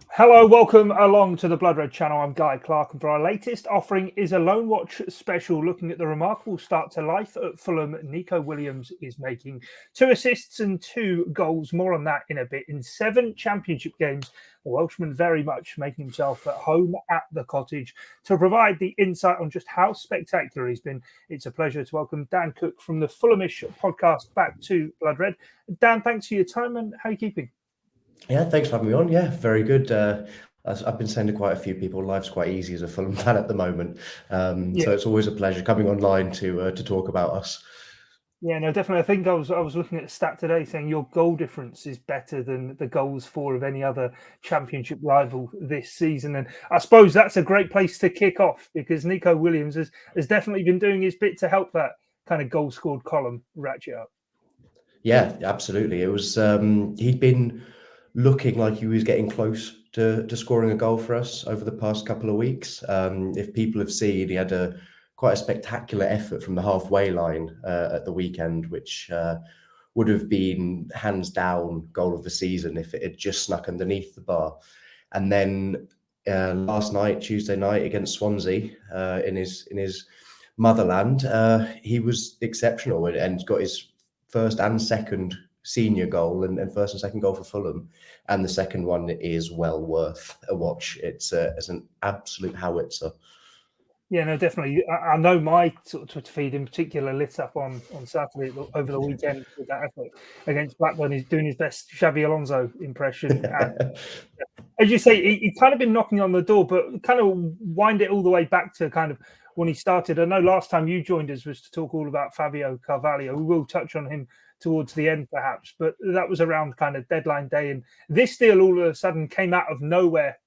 Hello, welcome along to the Blood Red channel. I'm Guy Clarke, and for our latest offering is a Loan Watch special looking at the remarkable start to life at Fulham. Neco Williams is making 2 assists and 2 goals. More on that in a bit. In 7 championship games, the Welshman very much making himself at home at the Cottage. To provide the insight on just how spectacular he's been, it's a pleasure to welcome Dan Cooke from the Fulhamish Podcast back to Blood Red. Dan, thanks for your time, and how are you keeping? Yeah, thanks for having me on. Yeah, very good. I've been saying to quite a few people, life's quite easy as a Fulham fan at the moment. So it's always a pleasure coming online to talk about us. Yeah, no, definitely. I think I was looking at a stat today saying your goal difference is better than the goals for of any other championship rival this season. And I suppose that's a great place to kick off because Neco Williams has definitely been doing his bit to help that kind of goal scored column ratchet up. Yeah, absolutely. It was he'd been looking like he was getting close to scoring a goal for us over the past couple of weeks. If people have seen, he had quite a spectacular effort from the halfway line at the weekend, which would have been hands down goal of the season if it had just snuck underneath the bar. And then last night, Tuesday night against Swansea in his motherland, he was exceptional and got his first and second senior goal and first and second goal for Fulham, and the second one is well worth a watch. It's an absolute howitzer. Yeah, no, definitely. I know my sort of Twitter feed in particular lit up on Saturday over the weekend with that effort against Blackburn. He's doing his best Xabi Alonso impression. And as you say, he's kind of been knocking on the door, but kind of wind it all the way back to kind of when he started. I know last time you joined us was to talk all about Fabio Carvalho. We will touch on him towards the end, perhaps, but that was around kind of deadline day. And this deal all of a sudden came out of nowhere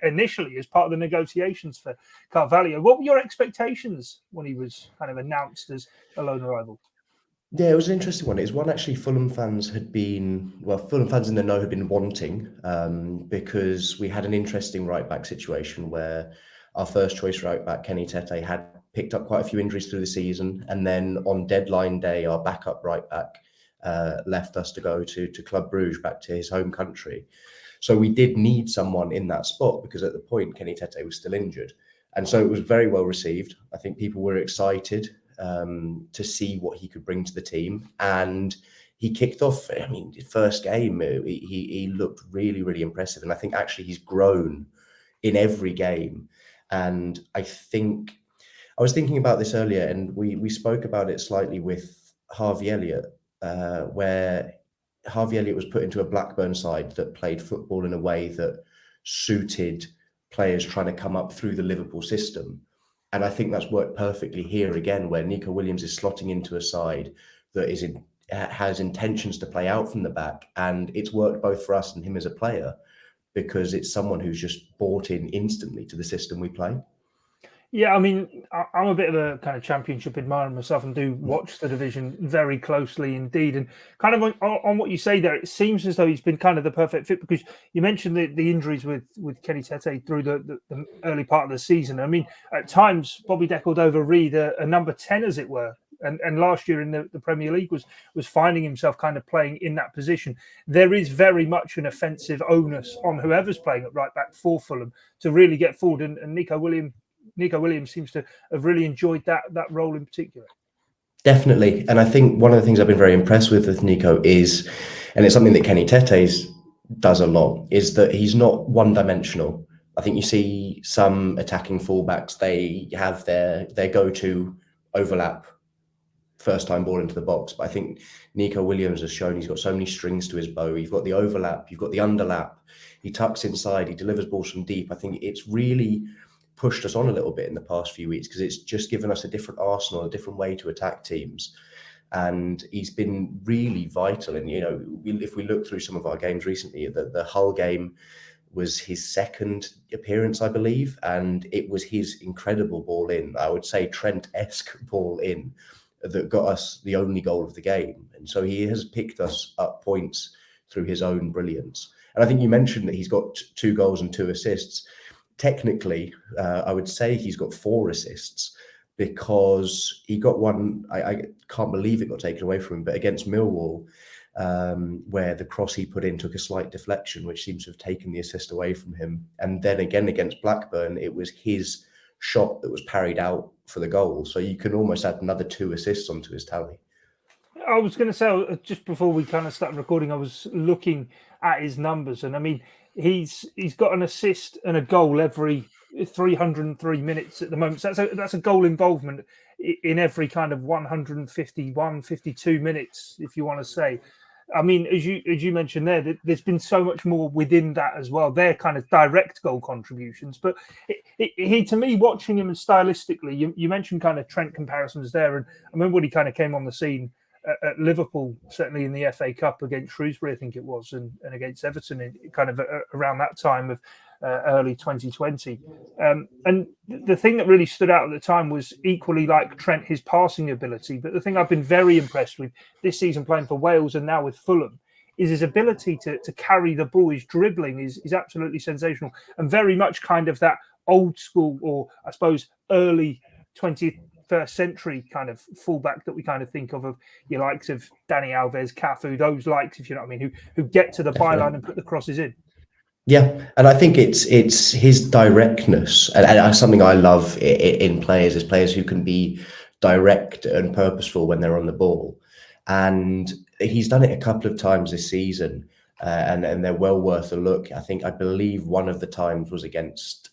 initially as part of the negotiations for Carvalho. What were your expectations when he was kind of announced as a loan arrival? Yeah, it was an interesting one. It's one actually Fulham fans in the know had been wanting because we had an interesting right back situation where our first choice right back, Kenny Tete, had picked up quite a few injuries through the season. And then on deadline day, our backup right back left us to go to Club Brugge, back to his home country. So we did need someone in that spot because at the point, Kenny Tete was still injured. And so it was very well received. I think people were excited to see what he could bring to the team. And he kicked off, I mean, his first game, he looked really, really impressive. And I think actually he's grown in every game. And I was thinking about this earlier, and we spoke about it slightly with Harvey Elliott, where Harvey Elliott was put into a Blackburn side that played football in a way that suited players trying to come up through the Liverpool system. And I think that's worked perfectly here again, where Neco Williams is slotting into a side that has intentions to play out from the back. And it's worked both for us and him as a player because it's someone who's just bought in instantly to the system we play. Yeah, I mean, I'm a bit of a kind of championship admirer myself and do watch the division very closely indeed. And kind of on what you say there, it seems as though he's been kind of the perfect fit because you mentioned the injuries with Kenny Tete through the early part of the season. I mean, at times, Bobby Decordova-Reid, a number 10, as it were, and last year in the Premier League was finding himself kind of playing in that position. There is very much an offensive onus on whoever's playing at right back for Fulham to really get forward. And Neco Williams seems to have really enjoyed that role in particular. Definitely. And I think one of the things I've been very impressed with Neco is, and it's something that Kenny Tete does a lot, is that he's not one-dimensional. I think you see some attacking fullbacks, they have their go-to overlap, first-time ball into the box. But I think Neco Williams has shown he's got so many strings to his bow. You've got the overlap, you've got the underlap, he tucks inside, he delivers balls from deep. I think it's really pushed us on a little bit in the past few weeks because it's just given us a different arsenal, a different way to attack teams. And he's been really vital. And, if we look through some of our games recently, the Hull game was his second appearance, I believe. And it was his incredible ball in, I would say Trent-esque ball in, that got us the only goal of the game. And so he has picked us up points through his own brilliance. And I think you mentioned that he's got 2 goals and 2 assists. Technically, I would say he's got 4 assists because he got one. I can't believe it got taken away from him, but against Millwall, where the cross he put in took a slight deflection, which seems to have taken the assist away from him. And then again against Blackburn, it was his shot that was parried out for the goal. So you can almost add another 2 assists onto his tally. I was going to say, just before we kind of started recording, I was looking at his numbers, and I mean, he's got an assist and a goal every 303 minutes at the moment. So that's a goal involvement in every kind of 151, 52 minutes, if you want to say. I mean, as you mentioned there, there's been so much more within that as well. They're kind of direct goal contributions. But he, to me, watching him and stylistically, you mentioned kind of Trent comparisons there. And I remember when he kind of came on the scene at Liverpool, certainly in the FA Cup against Shrewsbury, I think it was, and against Everton, kind of around that time of early 2020. And the thing that really stood out at the time was equally like Trent, his passing ability. But the thing I've been very impressed with this season playing for Wales and now with Fulham is his ability to carry the ball. His dribbling is absolutely sensational and very much kind of that old school, or I suppose early 21st century kind of fullback that we kind of think of your likes of Dani Alves, Cafu, those likes, if you know what I mean, who get to the byline and put the crosses in. Yeah, and I think it's his directness, and something I love in players is players who can be direct and purposeful when they're on the ball, and he's done it a couple of times this season, and they're well worth a look. I believe one of the times was against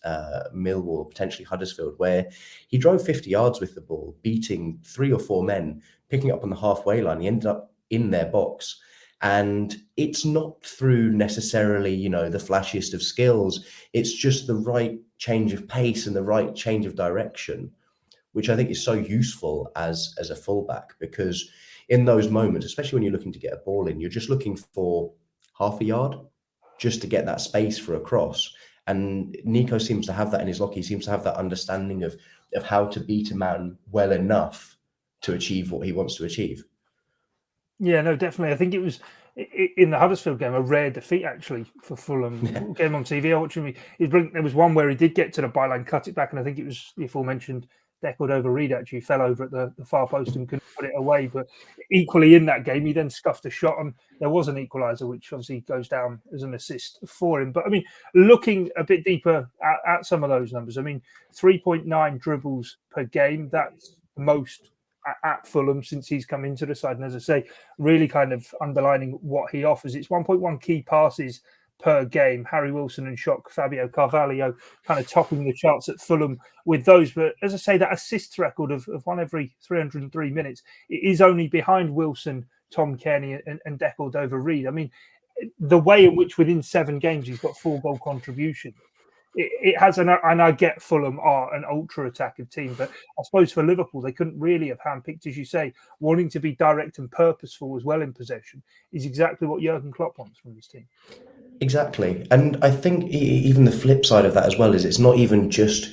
Millwall, potentially Huddersfield, where he drove 50 yards with the ball, beating 3 or 4 men, picking it up on the halfway line. He ended up in their box. And it's not through necessarily, the flashiest of skills. It's just the right change of pace and the right change of direction, which I think is so useful as a fullback, because in those moments, especially when you're looking to get a ball in, you're just looking for half a yard just to get that space for a cross. And Neco seems to have that in his lock. He seems to have that understanding of how to beat a man well enough to achieve what he wants to achieve. Yeah, no, definitely. I think it was in the Huddersfield game, a rare defeat actually for Fulham. Game on TV, I watched him. There was one where he did get to the byline, cut it back, and I think it was the aforementioned Deco-Reed actually fell over at the far post and couldn't put it away. But equally in that game, he then scuffed a shot, and there was an equaliser, which obviously goes down as an assist for him. But I mean, looking a bit deeper at some of those numbers, I mean, 3.9 dribbles per game, that's the most at Fulham since he's come into the side. And as I say, really kind of underlining what he offers. It's 1.1 key passes per game. Harry Wilson and shock Fabio Carvalho kind of topping the charts at Fulham with those. But as I say, that assists record of one every 303 minutes, it is only behind Wilson, Tom Cairney and Deco-Reed. I mean, the way in which within 7 games he's got 4 goal contribution, it has, and I get Fulham are an ultra attacking team, but I suppose for Liverpool, they couldn't really have handpicked, as you say, wanting to be direct and purposeful as well in possession is exactly what Jurgen Klopp wants from his team. Exactly. And I think even the flip side of that as well is it's not even just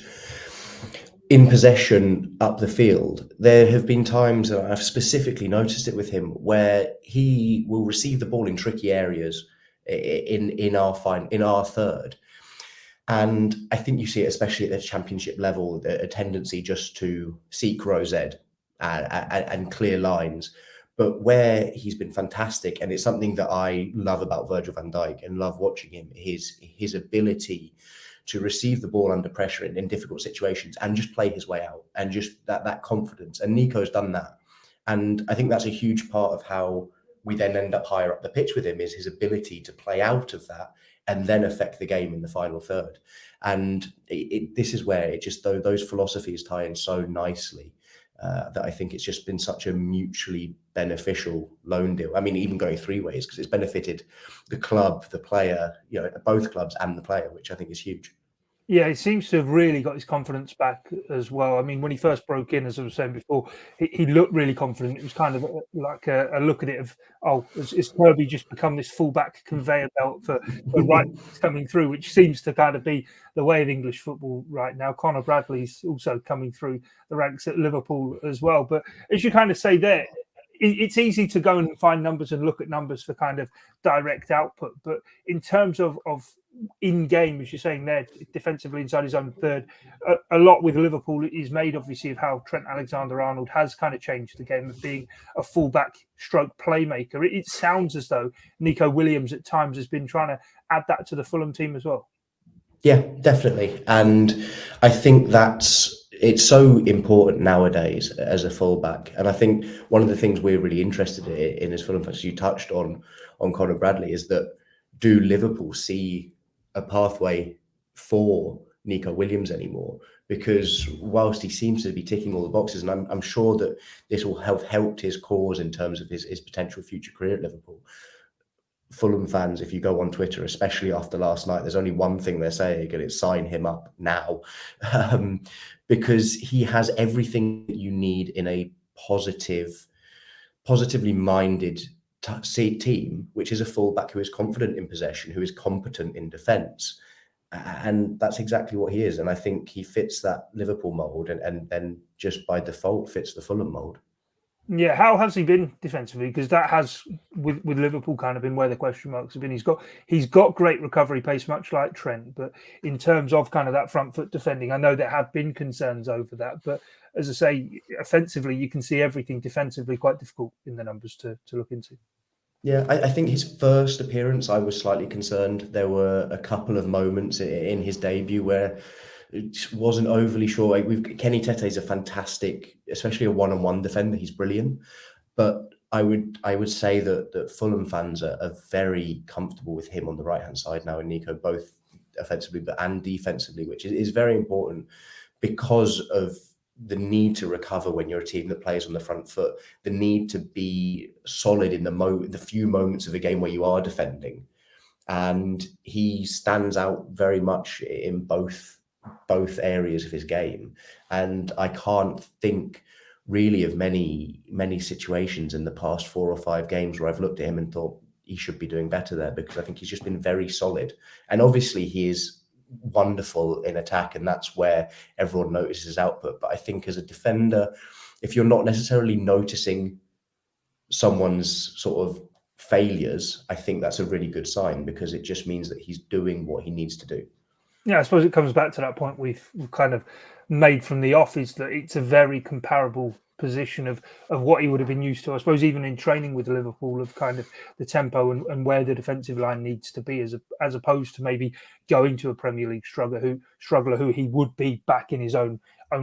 in possession up the field. There have been times, and I've specifically noticed it with him, where he will receive the ball in tricky areas in our third. And I think you see it, especially at the championship level, a tendency just to seek row Z and clear lines. But where he's been fantastic, and it's something that I love about Virgil van Dijk and love watching him, his ability to receive the ball under pressure in difficult situations and just play his way out, and just that confidence. And Neco's done that. And I think that's a huge part of how we then end up higher up the pitch with him, is his ability to play out of that and then affect the game in the final third. And this is where it just, those philosophies tie in so nicely, that I think it's just been such a mutually beneficial loan deal. I mean, even going 3 ways, because it's benefited the club, the player, both clubs and the player, which I think is huge. Yeah, he seems to have really got his confidence back as well. I mean, when he first broke in, as I was saying before, he looked really confident. It was kind of like a look at it of, is Kirby just become this fullback conveyor belt for right coming through, which seems to kind of be the way of English football right now. Conor Bradley's also coming through the ranks at Liverpool as well. But as you kind of say there, it's easy to go and find numbers and look at numbers for kind of direct output, but in terms of in game, as you're saying there, defensively inside his own third, a lot with Liverpool is made obviously of how Trent Alexander-Arnold has kind of changed the game of being a fullback stroke playmaker. It sounds as though Neco Williams at times has been trying to add that to the Fulham team as well. Yeah, definitely. And I think it's so important nowadays as a fullback. And I think one of the things we're really interested in as Fulham fans, you touched on Conor Bradley, is that do Liverpool see a pathway for Neco Williams anymore? Because whilst he seems to be ticking all the boxes, and I'm sure that this will have helped his cause in terms of his potential future career at Liverpool, Fulham fans, if you go on Twitter, especially after last night, there's only one thing they're saying, and it's sign him up now, because he has everything that you need in a positively minded team, which is a fullback who is confident in possession, who is competent in defence. And that's exactly what he is. And I think he fits that Liverpool mould and then just by default fits the Fulham mould. Yeah, how has he been defensively? Because that has, with Liverpool, kind of been where the question marks have been. He's got great recovery pace, much like Trent. But in terms of kind of that front foot defending, I know there have been concerns over that. But as I say, offensively, you can see everything. Defensively, quite difficult in the numbers to look into. Yeah, I think his first appearance, I was slightly concerned. There were a couple of moments in his debut where wasn't overly sure. Kenny Tete is a fantastic, especially a one-on-one defender. He's brilliant, but I would say that Fulham fans are very comfortable with him on the right hand side now, and Neco, both offensively and defensively, which is very important because of the need to recover when you're a team that plays on the front foot, the need to be solid in the few moments of a game where you are defending, and he stands out very much in both areas of his game. And I can't think really of many situations in the past 4 or 5 games where I've looked at him and thought he should be doing better there, because I think he's just been very solid. And obviously he is wonderful in attack, and that's where everyone notices his output. But I think as a defender, if you're not necessarily noticing someone's sort of failures, I think that's a really good sign, because it just means that he's doing what he needs to do. Yeah, I suppose it comes back to that point we've kind of made from the off, is that it's a very comparable position of what he would have been used to, I suppose, even in training with Liverpool, of kind of the tempo and where the defensive line needs to be, as opposed to maybe going to a Premier League struggler who he would be back in his own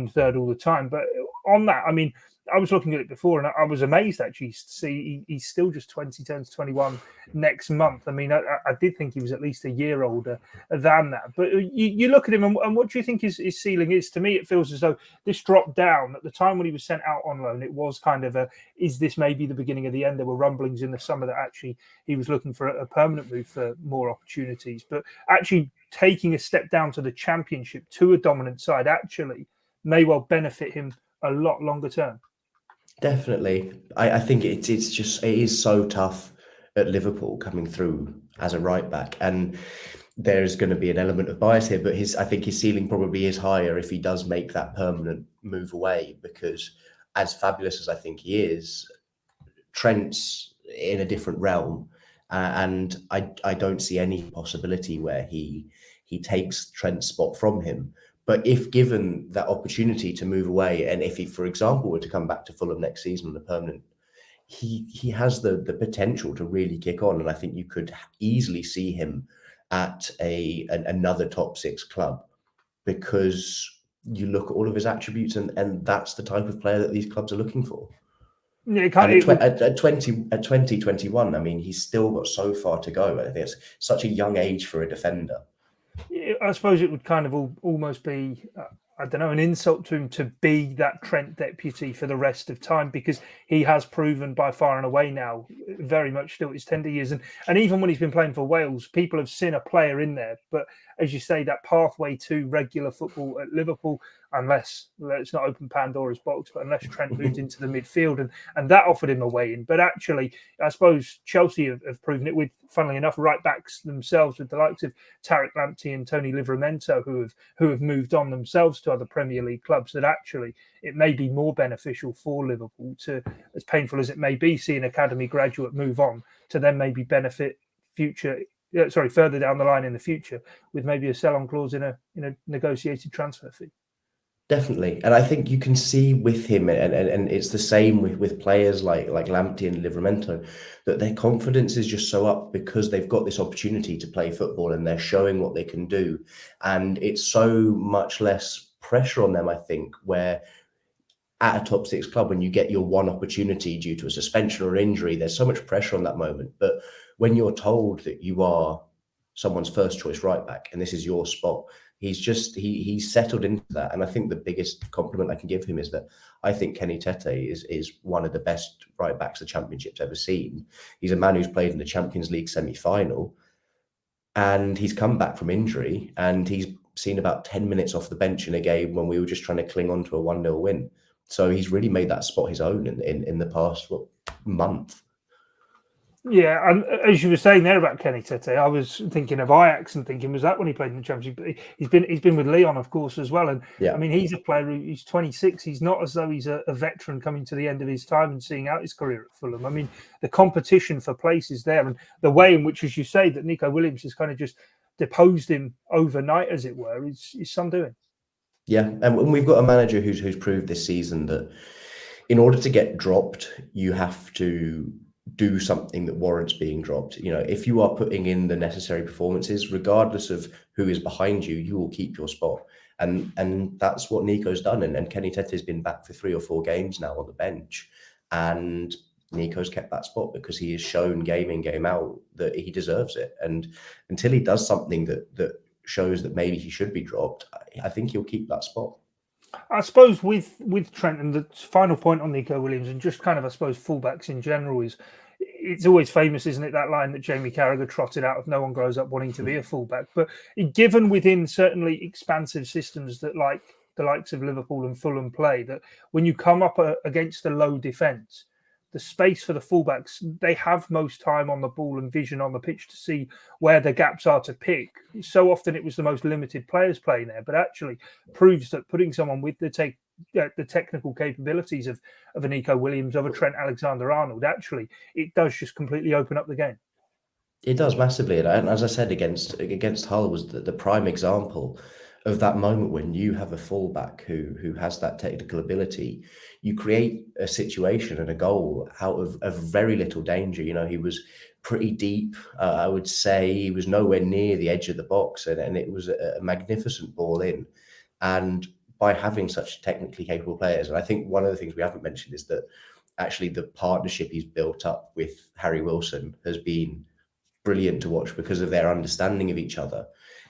third all the time. But on that, I mean, I was looking at it before and I was amazed actually to see he's still just 20, turns 21 next month. I mean, I did think he was at least a year older than that. But you look at him and what do you think his ceiling is? To me, it feels as though this dropped down. At the time when he was sent out on loan, it was kind of is this maybe the beginning of the end? There were rumblings in the summer that actually he was looking for a permanent move for more opportunities. But actually taking a step down to the Championship, to a dominant side, actually may well benefit him a lot longer term. Definitely. I think it is so tough at Liverpool coming through as a right back, and there's going to be an element of bias here, but I think his ceiling probably is higher if he does make that permanent move away, because as fabulous as I think he is, Trent's in a different realm, and I don't see any possibility where he takes Trent's spot from him. But if given that opportunity to move away, and if he, for example, were to come back to Fulham next season on a permanent, he has the potential to really kick on. And I think you could easily see him at another top 6 club, because you look at all of his attributes, and that's the type of player that these clubs are looking for. Yeah, at 2021, I mean, he's still got so far to go. I think it's such a young age for a defender. I suppose it would kind of almost be, I don't know, an insult to him to be that Trent deputy for the rest of time, because he has proven by far and away now, very much still his tender years. And even when he's been playing for Wales, people have seen a player in there. But as you say, that pathway to regular football at Liverpool, unless, let's not open Pandora's box, but unless Trent moved into the midfield, and that offered him a way in. But actually, I suppose Chelsea have proven it with, funnily enough, right backs themselves, with the likes of Tariq Lamptey and Tony Livramento, who have moved on themselves to other Premier League clubs, that actually it may be more beneficial for Liverpool to, as painful as it may be, see an academy graduate move on to then maybe benefit further down the line in the future with maybe a sell-on clause in a negotiated transfer fee. Definitely. And I think you can see with him, and it's the same with players like Lamptey and Livramento, that their confidence is just so up because they've got this opportunity to play football and they're showing what they can do. And it's so much less pressure on them, I think, where at a top six club, when you get your one opportunity due to a suspension or injury, there's so much pressure on that moment. But when you're told that you are someone's first choice right back and this is your spot, he's settled into that. And I think the biggest compliment I can give him is that I think Kenny Tete is one of the best right backs the Championship's ever seen. He's a man who's played in the Champions League semi-final, and he's come back from injury, and he's seen about 10 minutes off the bench in a game when we were just trying to cling on to a 1-0 win. So he's really made that spot his own in the past month. Yeah, and as you were saying there about Kenny Tete, I was thinking of Ajax and thinking, was that when he played in the Championship? But he's been with Lyon, of course, as well. And yeah. I mean, he's a player who's 26. He's not as though he's a veteran coming to the end of his time and seeing out his career at Fulham. I mean, the competition for place is there, and the way in which, as you say, that Neco Williams has kind of just deposed him overnight, as it were, is some doing. Yeah, and we've got a manager who's proved this season that in order to get dropped, you have to do something that warrants being dropped. You know, if you are putting in the necessary performances, regardless of who is behind you, you will keep your spot. And that's what Neco's done. And Kenny Tete's been back for 3 or 4 games now on the bench. And Neco's kept that spot because he has shown game in, game out that he deserves it. And until he does something that shows that maybe he should be dropped, I think he'll keep that spot. I suppose with Trent, and the final point on Neco Williams, and just kind of, I suppose, fullbacks in general, is it's always famous, isn't it, that line that Jamie Carragher trotted out of no one grows up wanting to be a fullback. But given within certainly expansive systems that like the likes of Liverpool and Fulham play, that when you come up against a low defence, the space for the fullbacks, they have most time on the ball and vision on the pitch to see where the gaps are to pick. So often it was the most limited players playing there, but actually proves that putting someone with the technical capabilities of a Neco Williams, of a Trent Alexander-Arnold, actually, it does just completely open up the game. It does massively. And as I said, against Hull was the prime example of that moment when you have a fullback who has that technical ability. You create a situation and a goal out of very little danger. You know, he was pretty deep. I would say he was nowhere near the edge of the box, and it was a magnificent ball in. And by having such technically capable players, and I think one of the things we haven't mentioned is that actually the partnership he's built up with Harry Wilson has been brilliant to watch because of their understanding of each other.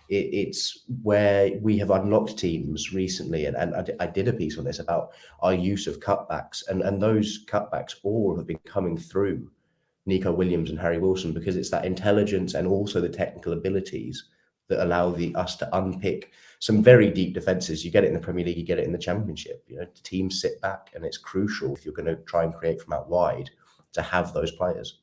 It's where we have unlocked teams recently, and I did a piece on this about our use of cutbacks, and those cutbacks all have been coming through Neco Williams and Harry Wilson, because it's that intelligence and also the technical abilities that allow us to unpick some very deep defences. You get it in the Premier League, you get it in the Championship. You know, teams sit back, and it's crucial if you're going to try and create from out wide to have those players.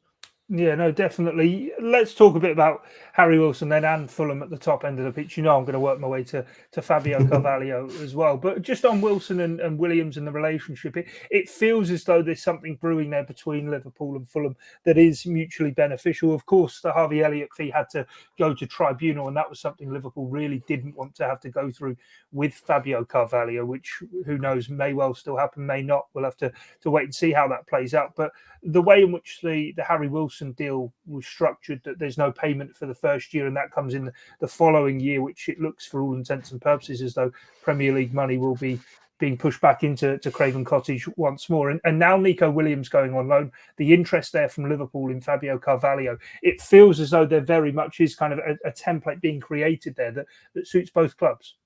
Yeah, no, definitely. Let's talk a bit about Harry Wilson then, and Fulham at the top end of the pitch. You know, I'm going to work my way to Fabio Carvalho as well. But just on Wilson and Williams and the relationship, it feels as though there's something brewing there between Liverpool and Fulham that is mutually beneficial. Of course, the Harvey Elliott fee had to go to tribunal, and that was something Liverpool really didn't want to have to go through with Fabio Carvalho, which, who knows, may well still happen, may not. We'll have to wait and see how that plays out. But the way in which the Harry Wilson deal was structured, that there's no payment for the first year, and that comes in the following year, which it looks for all intents and purposes as though Premier League money will be being pushed back into Craven Cottage once more. And now Neco Williams going on loan, the interest there from Liverpool in Fabio Carvalho, it feels as though there very much is kind of a template being created there that suits both clubs.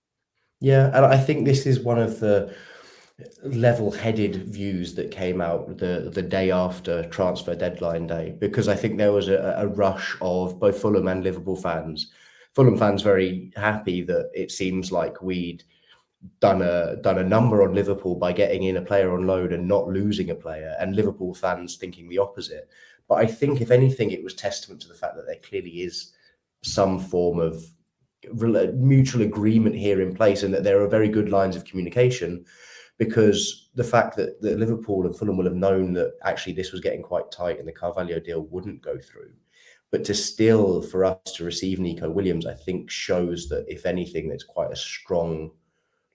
Yeah, and I think this is one of the level-headed views that came out the day after transfer deadline day, because I think there was a rush of both Fulham and Liverpool fans. Fulham fans very happy that it seems like we'd done a number on Liverpool by getting in a player on loan and not losing a player, and Liverpool fans thinking the opposite. But I think, if anything, it was testament to the fact that there clearly is some form of mutual agreement here in place, and that there are very good lines of communication, because the fact that Liverpool and Fulham will have known that actually this was getting quite tight and the Carvalho deal wouldn't go through. But for us to receive Neco Williams, I think shows that, if anything, there's quite a strong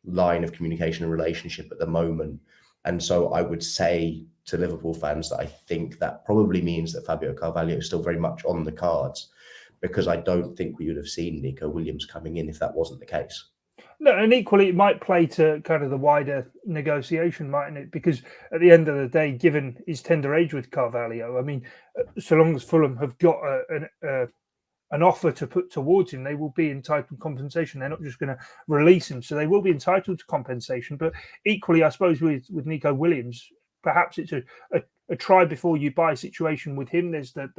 line of communication and relationship at the moment. And so I would say to Liverpool fans that I think that probably means that Fabio Carvalho is still very much on the cards, because I don't think we would have seen Neco Williams coming in if that wasn't the case. No, and equally, it might play to kind of the wider negotiation, mightn't it? Because at the end of the day, given his tender age with Carvalho, I mean, so long as Fulham have got an offer to put towards him, they will be entitled to compensation. They're not just going to release him, so they will be entitled to compensation. But equally, I suppose with Neco Williams, perhaps it's a try before you buy situation with him. There's the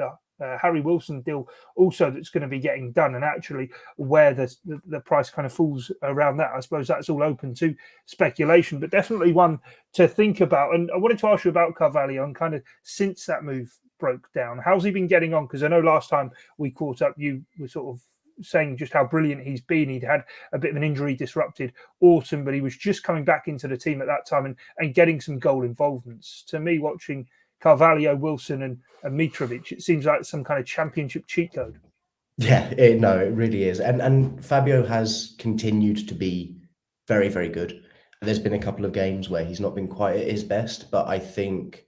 Harry Wilson deal also that's going to be getting done, and actually where the price kind of falls around that, I suppose that's all open to speculation, but definitely one to think about. And I wanted to ask you about Carvalho, and kind of since that move broke down, how's he been getting on? Because I know last time we caught up, you were sort of saying just how brilliant he's been. He'd had a bit of an injury disrupted autumn, but he was just coming back into the team at that time and getting some goal involvements. To me, watching Carvalho, Wilson and Mitrovic, it seems like some kind of championship cheat code. Yeah, it really is. And Fabio has continued to be very, very good. There's been a couple of games where he's not been quite at his best, but I think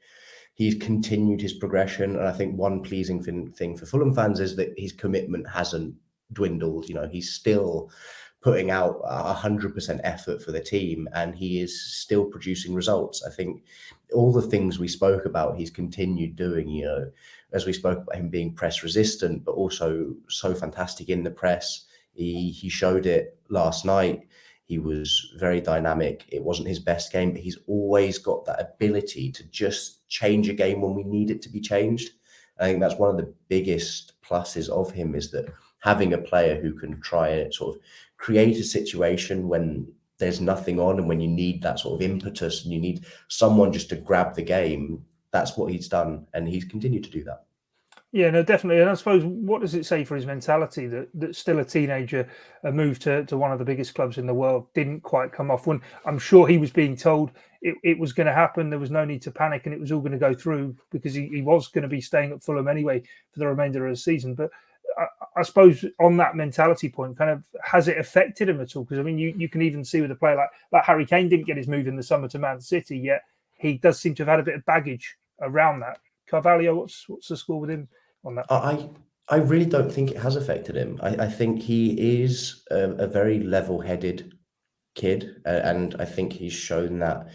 he's continued his progression. And I think one pleasing thing for Fulham fans is that his commitment hasn't dwindled. He's still putting out 100% effort for the team, and he is still producing results. I think all the things we spoke about, he's continued doing, as we spoke about him being press resistant, but also so fantastic in the press. He showed it last night. He was very dynamic. It wasn't his best game, but he's always got that ability to just change a game when we need it to be changed. I think that's one of the biggest pluses of him, is that having a player who can try and sort of create a situation when there's nothing on, and when you need that sort of impetus and you need someone just to grab the game. That's what he's done, and he's continued to do that. Yeah, no, definitely. And I suppose, what does it say for his mentality that still a teenager, a move to one of the biggest clubs in the world didn't quite come off, when I'm sure he was being told it was going to happen. There was no need to panic, and it was all going to go through, because he was going to be staying at Fulham anyway for the remainder of the season. But I suppose on that mentality point, kind of, has it affected him at all? Because I mean, you can even see with a player like Harry Kane didn't get his move in the summer to Man City, yet he does seem to have had a bit of baggage around that. Carvalho, what's the score with him on that? I really don't think it has affected him. I think he is a very level-headed kid, and I think he's shown that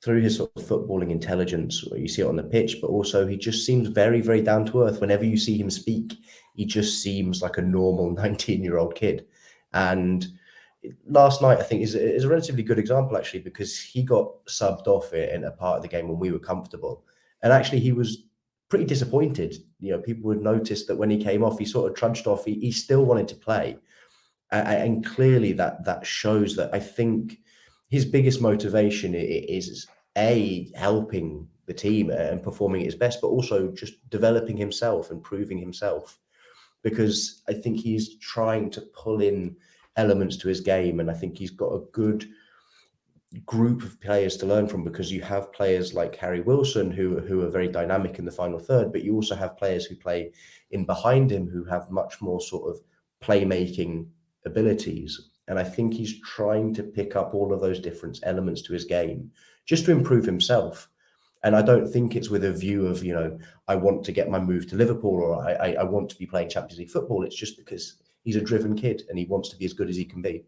through his sort of footballing intelligence. You see it on the pitch, but also he just seems very, very down to earth. Whenever you see him speak, he just seems like a normal 19-year-old kid. And last night, I think, is a relatively good example, actually, because he got subbed off in a part of the game when we were comfortable. And actually, he was pretty disappointed. People would notice that when he came off, he sort of trudged off. He still wanted to play. And clearly that shows that I think his biggest motivation is helping the team and performing at his best, but also just developing himself and proving himself, because I think he's trying to pull in elements to his game, and I think he's got a good group of players to learn from, because you have players like Harry Wilson who are very dynamic in the final third, but you also have players who play in behind him who have much more sort of playmaking abilities. And I think he's trying to pick up all of those different elements to his game just to improve himself. And I don't think it's with a view of, I want to get my move to Liverpool, or I want to be playing Champions League football. It's just because he's a driven kid and he wants to be as good as he can be.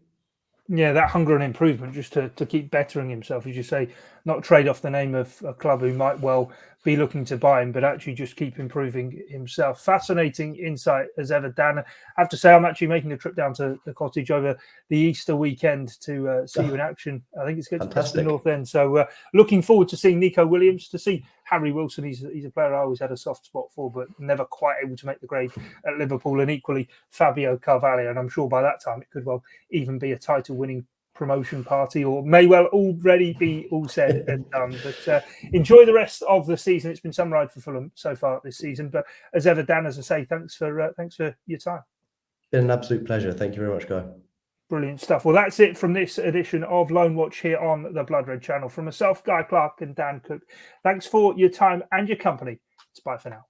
Yeah, that hunger and improvement, just to keep bettering himself, as you say, not trade off the name of a club who might well be looking to buy him, but actually just keep improving himself. Fascinating insight as ever, Dan. I have to say, I'm actually making a trip down to the cottage over the Easter weekend to see you in action. I think it's good to Preston North End. So looking forward to seeing Neco Williams, to see Harry Wilson. He's a player I always had a soft spot for, but never quite able to make the grade at Liverpool, and equally Fabio Carvalho. And I'm sure by that time it could well even be a title-winning promotion party, or may well already be all said and done. But enjoy the rest of the season. It's been some ride for Fulham so far this season. But as ever, Dan, as I say, thanks for your time. Been an absolute pleasure. Thank you very much, Guy. Brilliant stuff. Well, that's it from this edition of Loan Watch here on the Blood Red channel. From myself, Guy Clarke, and Dan Cooke, thanks for your time and your company. It's bye for now.